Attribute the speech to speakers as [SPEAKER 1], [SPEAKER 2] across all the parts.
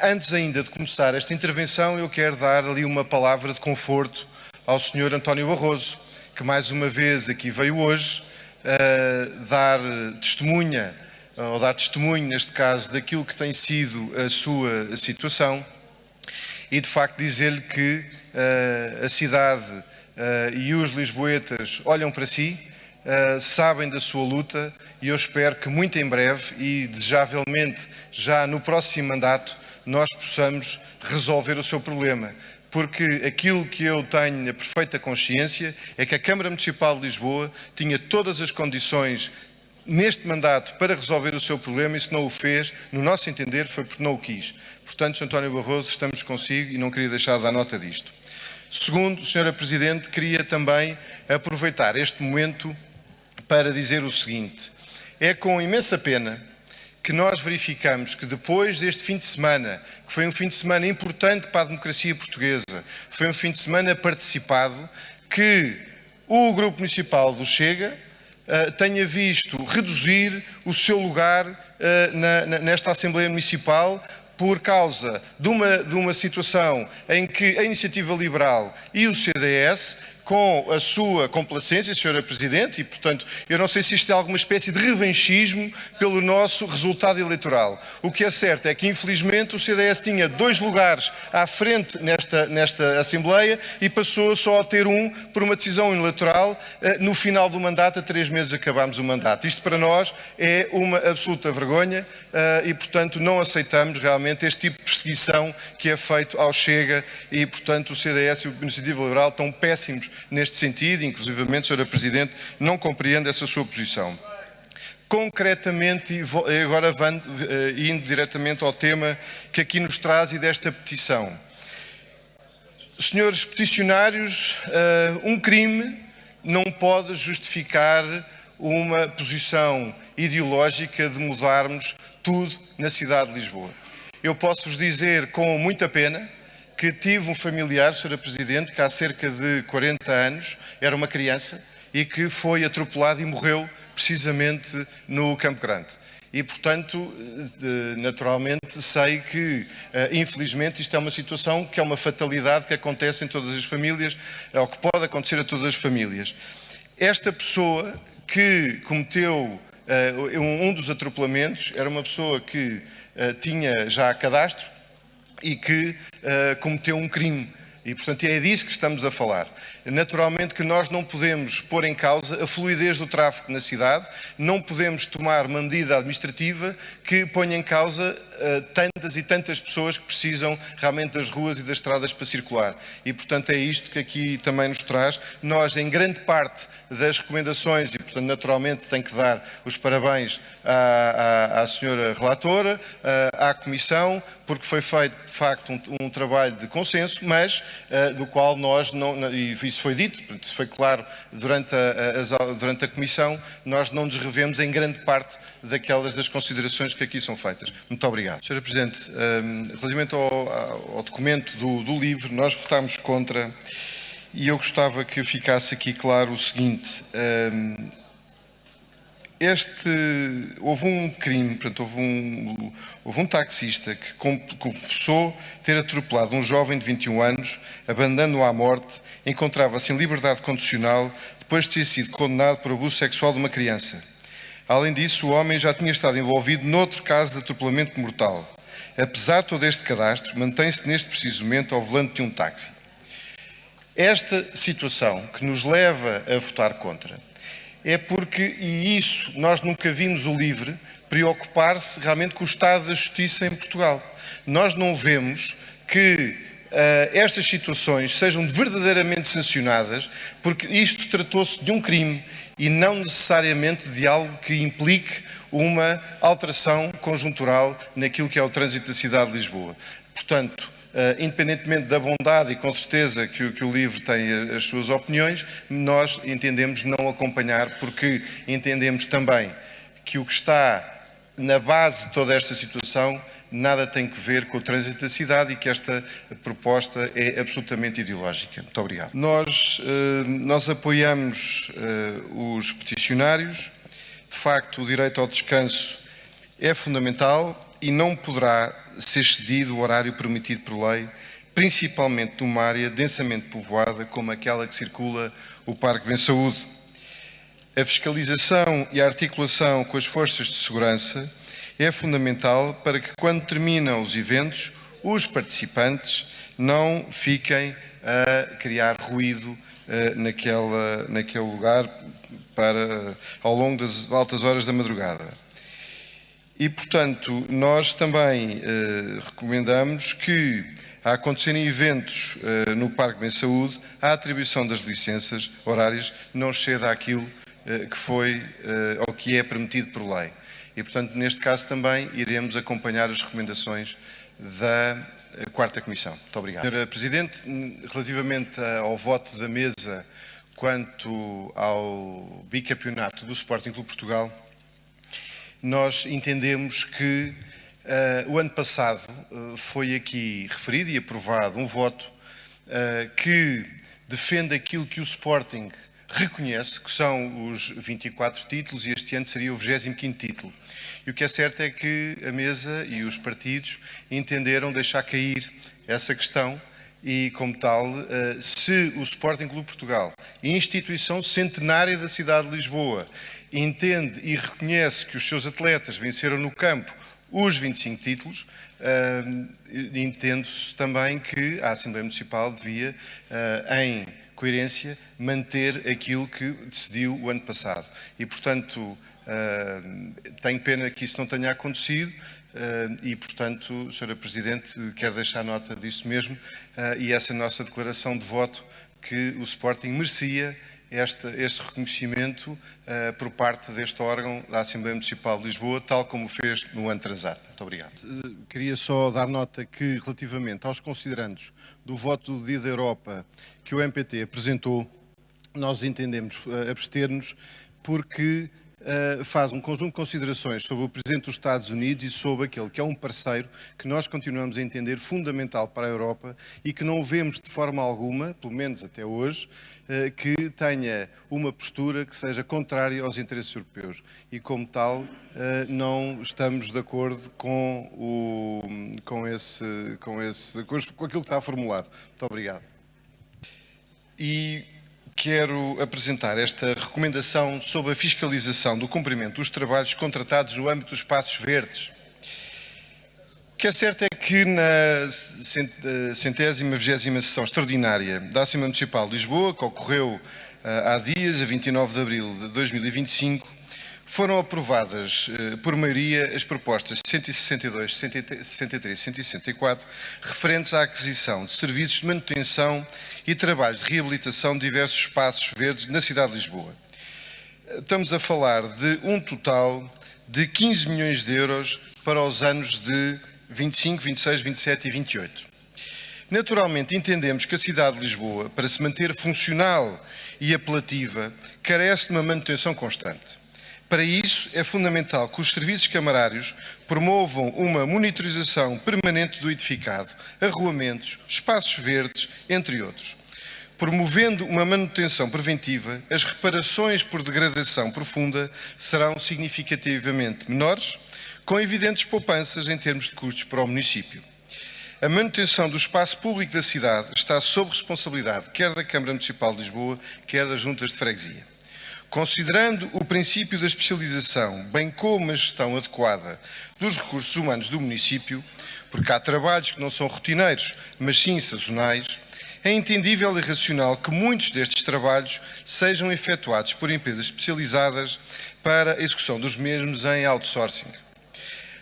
[SPEAKER 1] Antes ainda de começar esta intervenção, eu quero dar ali uma palavra de conforto ao Sr. António Barroso, que mais uma vez aqui veio hoje dar testemunho neste caso daquilo que tem sido a sua situação e de facto dizer-lhe que a cidade e os lisboetas olham para si, sabem da sua luta e eu espero que muito em breve e desejavelmente já no próximo mandato nós possamos resolver o seu problema. Porque aquilo que eu tenho a perfeita consciência é que a Câmara Municipal de Lisboa tinha todas as condições neste mandato para resolver o seu problema e se não o fez, no nosso entender, foi porque não o quis. Portanto, Sr. António Barroso, estamos consigo e não queria deixar de dar nota disto. Segundo, Sra. Presidente, queria também aproveitar este momento para dizer o seguinte: é com imensa pena que nós verificamos que depois deste fim de semana, que foi um fim de semana importante para a democracia portuguesa, foi um fim de semana participado, que o Grupo Municipal do Chega tenha visto reduzir o seu lugar nesta Assembleia Municipal por causa de uma situação em que a Iniciativa Liberal e o CDS, com a sua complacência, Sra. Presidente, e portanto eu não sei se isto é alguma espécie de revanchismo pelo nosso resultado eleitoral. O que é certo é que infelizmente o CDS tinha 2 lugares à frente nesta Assembleia e passou só a ter um por uma decisão eleitoral no final do mandato, a 3 meses acabámos o mandato. Isto para nós é uma absoluta vergonha e portanto não aceitamos realmente este tipo de perseguição que é feito ao Chega e portanto o CDS e o Iniciativa Liberal estão péssimos neste sentido, inclusivamente, Sra. Presidente, não compreendo essa sua posição. Concretamente, e agora indo diretamente ao tema que aqui nos traz e desta petição. Senhores peticionários, um crime não pode justificar uma posição ideológica de mudarmos tudo na cidade de Lisboa. Eu posso-vos dizer com muita pena que tive um familiar, Sra. Presidente, que há cerca de 40 anos era uma criança e que foi atropelado e morreu precisamente no Campo Grande. E, portanto, naturalmente sei que, infelizmente, isto é uma situação que é uma fatalidade que acontece em todas as famílias, ou que pode acontecer a todas as famílias. Esta pessoa que cometeu um dos atropelamentos era uma pessoa que tinha já cadastro e que cometeu um crime. E, portanto, é disso que estamos a falar. Naturalmente que nós não podemos pôr em causa a fluidez do tráfego na cidade, não podemos tomar uma medida administrativa que ponha em causa tantas e tantas pessoas que precisam realmente das ruas e das estradas para circular. E, portanto, é isto que aqui também nos traz. Nós, em grande parte das recomendações, e, portanto, naturalmente tenho que dar os parabéns à senhora relatora, à Comissão, porque foi feito, de facto, um trabalho de consenso, mas do qual nós não, e isso foi dito, isso foi claro durante a Comissão, nós não nos revemos em grande parte das considerações que aqui são feitas. Muito obrigado. Sra. Presidente, relativamente ao documento do LIVRE, nós votámos contra e eu gostava que ficasse aqui claro o seguinte. Houve um crime, portanto, houve um taxista que confessou ter atropelado um jovem de 21 anos, abandonando-o à morte, encontrava-se em liberdade condicional depois de ter sido condenado por abuso sexual de uma criança. Além disso, o homem já tinha estado envolvido noutro caso de atropelamento mortal. Apesar de todo este cadastro, mantém-se neste preciso momento ao volante de um táxi. Esta situação que nos leva a votar contra é porque, e isso nós nunca vimos o LIVRE preocupar-se realmente com o estado da justiça em Portugal. Nós não vemos que estas situações sejam verdadeiramente sancionadas, porque isto tratou-se de um crime e não necessariamente de algo que implique uma alteração conjuntural naquilo que é o trânsito da cidade de Lisboa. Portanto, independentemente da bondade e com certeza que o LIVRE tem as suas opiniões, nós entendemos não acompanhar, porque entendemos também que o que está na base de toda esta situação nada tem que ver com o trânsito da cidade e que esta proposta é absolutamente ideológica. Muito obrigado. Nós apoiamos os peticionários. De facto, o direito ao descanso é fundamental e não poderá ser excedido o horário permitido por lei, principalmente numa área densamente povoada como aquela que circula o Parque Bem Saúde. A fiscalização e a articulação com as forças de segurança é fundamental para que, quando terminam os eventos, os participantes não fiquem a criar ruído naquele lugar ao longo das altas horas da madrugada. E, portanto, nós também recomendamos que, a acontecerem eventos no Parque Bem Saúde, a atribuição das licenças horárias não exceda aquilo que foi ou que é permitido por lei. E, portanto, neste caso também iremos acompanhar as recomendações da quarta Comissão. Muito obrigado. Sra. Presidente, relativamente ao voto da mesa quanto ao bicampeonato do Sporting Clube Portugal, nós entendemos que o ano passado foi aqui referido e aprovado um voto que defende aquilo que o Sporting reconhece, que são os 24 títulos, e este ano seria o 25º título. E o que é certo é que a mesa e os partidos entenderam deixar cair essa questão e, como tal, se o Sporting Clube Portugal, instituição centenária da cidade de Lisboa, entende e reconhece que os seus atletas venceram no campo os 25 títulos, entendo-se também que a Assembleia Municipal devia, em coerência, manter aquilo que decidiu o ano passado. E, portanto, tenho pena que isso não tenha acontecido e, portanto, Sra. Presidente, quero deixar nota disso mesmo e essa nossa declaração de voto que o Sporting merecia este reconhecimento por parte deste órgão da Assembleia Municipal de Lisboa, tal como fez no ano transado. Muito obrigado. Queria só dar nota que, relativamente aos considerandos do voto do Dia da Europa que o MPT apresentou, nós entendemos abster-nos porque faz um conjunto de considerações sobre o Presidente dos Estados Unidos e sobre aquele que é um parceiro que nós continuamos a entender fundamental para a Europa e que não vemos de forma alguma, pelo menos até hoje, que tenha uma postura que seja contrária aos interesses europeus. E, como tal, não estamos de acordo com aquilo que está formulado. Muito obrigado. E quero apresentar esta recomendação sobre a fiscalização do cumprimento dos trabalhos contratados no âmbito dos espaços verdes. O que é certo é que na 120ª sessão extraordinária da Assembleia Municipal de Lisboa, que ocorreu há dias, a 29 de abril de 2025, foram aprovadas por maioria as propostas 162, 163 e 164 referentes à aquisição de serviços de manutenção e trabalhos de reabilitação de diversos espaços verdes na cidade de Lisboa. Estamos a falar de um total de 15 milhões de euros para os anos de 25, 26, 27 e 28. Naturalmente, entendemos que a cidade de Lisboa, para se manter funcional e apelativa, carece de uma manutenção constante. Para isso, é fundamental que os serviços camarários promovam uma monitorização permanente do edificado, arruamentos, espaços verdes, entre outros. Promovendo uma manutenção preventiva, as reparações por degradação profunda serão significativamente menores, com evidentes poupanças em termos de custos para o município. A manutenção do espaço público da cidade está sob responsabilidade quer da Câmara Municipal de Lisboa, quer das juntas de freguesia. Considerando o princípio da especialização, bem como a gestão adequada dos recursos humanos do município, porque há trabalhos que não são rotineiros, mas sim sazonais, é entendível e racional que muitos destes trabalhos sejam efetuados por empresas especializadas para a execução dos mesmos em outsourcing.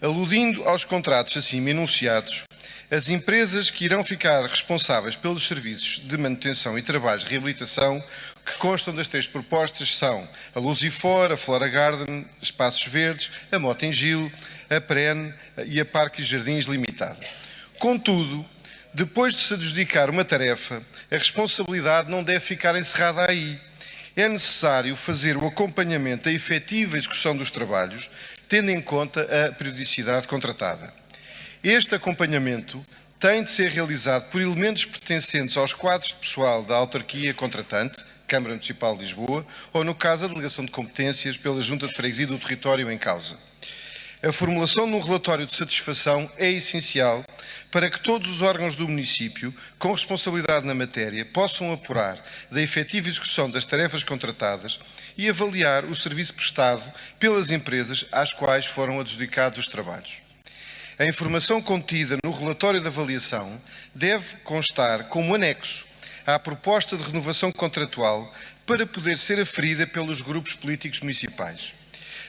[SPEAKER 1] Aludindo aos contratos acima enunciados, as empresas que irão ficar responsáveis pelos serviços de manutenção e trabalhos de reabilitação que constam das três propostas são a Luzifor, a Flora Garden, Espaços Verdes, a Motengil, a Pren e a Parques e Jardins Limitada. Contudo, depois de se adjudicar uma tarefa, a responsabilidade não deve ficar encerrada aí. É necessário fazer o acompanhamento da efetiva execução dos trabalhos, tendo em conta a periodicidade contratada. Este acompanhamento tem de ser realizado por elementos pertencentes aos quadros de pessoal da autarquia contratante, Câmara Municipal de Lisboa, ou, no caso, a delegação de competências pela Junta de Freguesia do território em causa. A formulação de um relatório de satisfação é essencial para que todos os órgãos do município, com responsabilidade na matéria, possam apurar da efetiva execução das tarefas contratadas e avaliar o serviço prestado pelas empresas às quais foram adjudicados os trabalhos. A informação contida no relatório de avaliação deve constar como anexo à proposta de renovação contratual para poder ser aferida pelos grupos políticos municipais.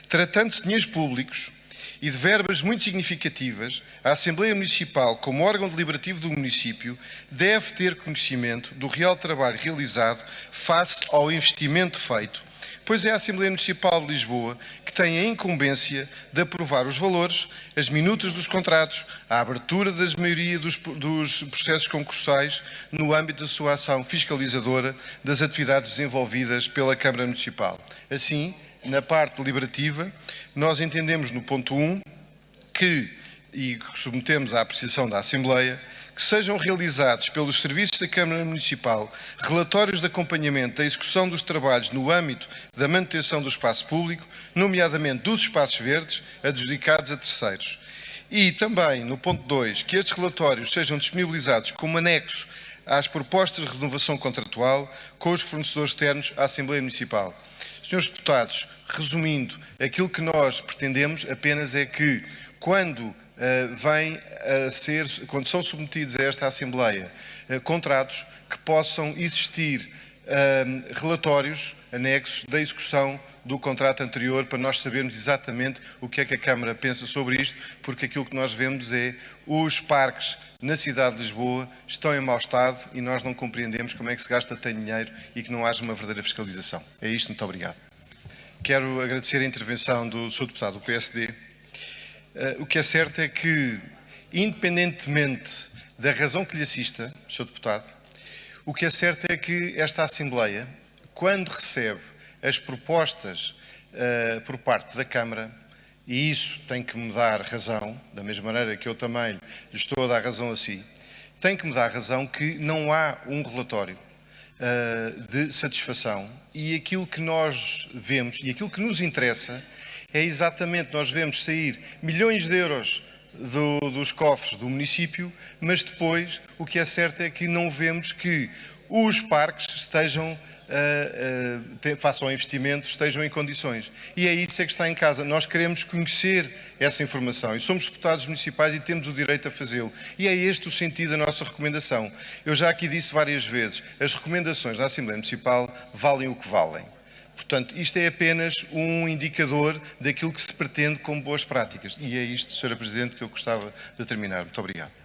[SPEAKER 1] Tratando-se de dinheiros públicos e de verbas muito significativas, a Assembleia Municipal, como órgão deliberativo do município, deve ter conhecimento do real trabalho realizado face ao investimento feito, pois é a Assembleia Municipal de Lisboa que tem a incumbência de aprovar os valores, as minutas dos contratos, a abertura da maioria dos processos concursais no âmbito da sua ação fiscalizadora das atividades desenvolvidas pela Câmara Municipal. Assim, na parte deliberativa, nós entendemos no ponto 1 e submetemos à apreciação da Assembleia, que sejam realizados pelos serviços da Câmara Municipal relatórios de acompanhamento da execução dos trabalhos no âmbito da manutenção do espaço público, nomeadamente dos espaços verdes, adjudicados a terceiros. E também, no ponto 2, que estes relatórios sejam disponibilizados como anexo às propostas de renovação contratual com os fornecedores externos à Assembleia Municipal. Senhores deputados, resumindo, aquilo que nós pretendemos apenas é que, quando são submetidos a esta Assembleia contratos, que possam existir relatórios anexos da execução do contrato anterior, para nós sabermos exatamente o que é que a Câmara pensa sobre isto, porque aquilo que nós vemos é os parques na cidade de Lisboa estão em mau estado e nós não compreendemos como é que se gasta tanto dinheiro e que não haja uma verdadeira fiscalização. É isto, muito obrigado. Quero agradecer a intervenção do Sr. Deputado do PSD. O que é certo é que, independentemente da razão que lhe assista, Sr. Deputado, o que é certo é que esta Assembleia, quando recebe as propostas por parte da Câmara, e isso tem que me dar razão, da mesma maneira que eu também lhe estou a dar razão a si, tem que me dar razão que não há um relatório de satisfação, e aquilo que nós vemos e aquilo que nos interessa é exatamente, nós vemos sair milhões de euros dos cofres do município, mas depois o que é certo é que não vemos que os parques estejam, face ao investimento, estejam em condições. E é isso que está em casa. Nós queremos conhecer essa informação e somos deputados municipais e temos o direito a fazê-lo. E é este o sentido da nossa recomendação. Eu já aqui disse várias vezes, as recomendações da Assembleia Municipal valem o que valem. Portanto, isto é apenas um indicador daquilo que se pretende como boas práticas. E é isto, Sra. Presidente, que eu gostava de terminar. Muito obrigado.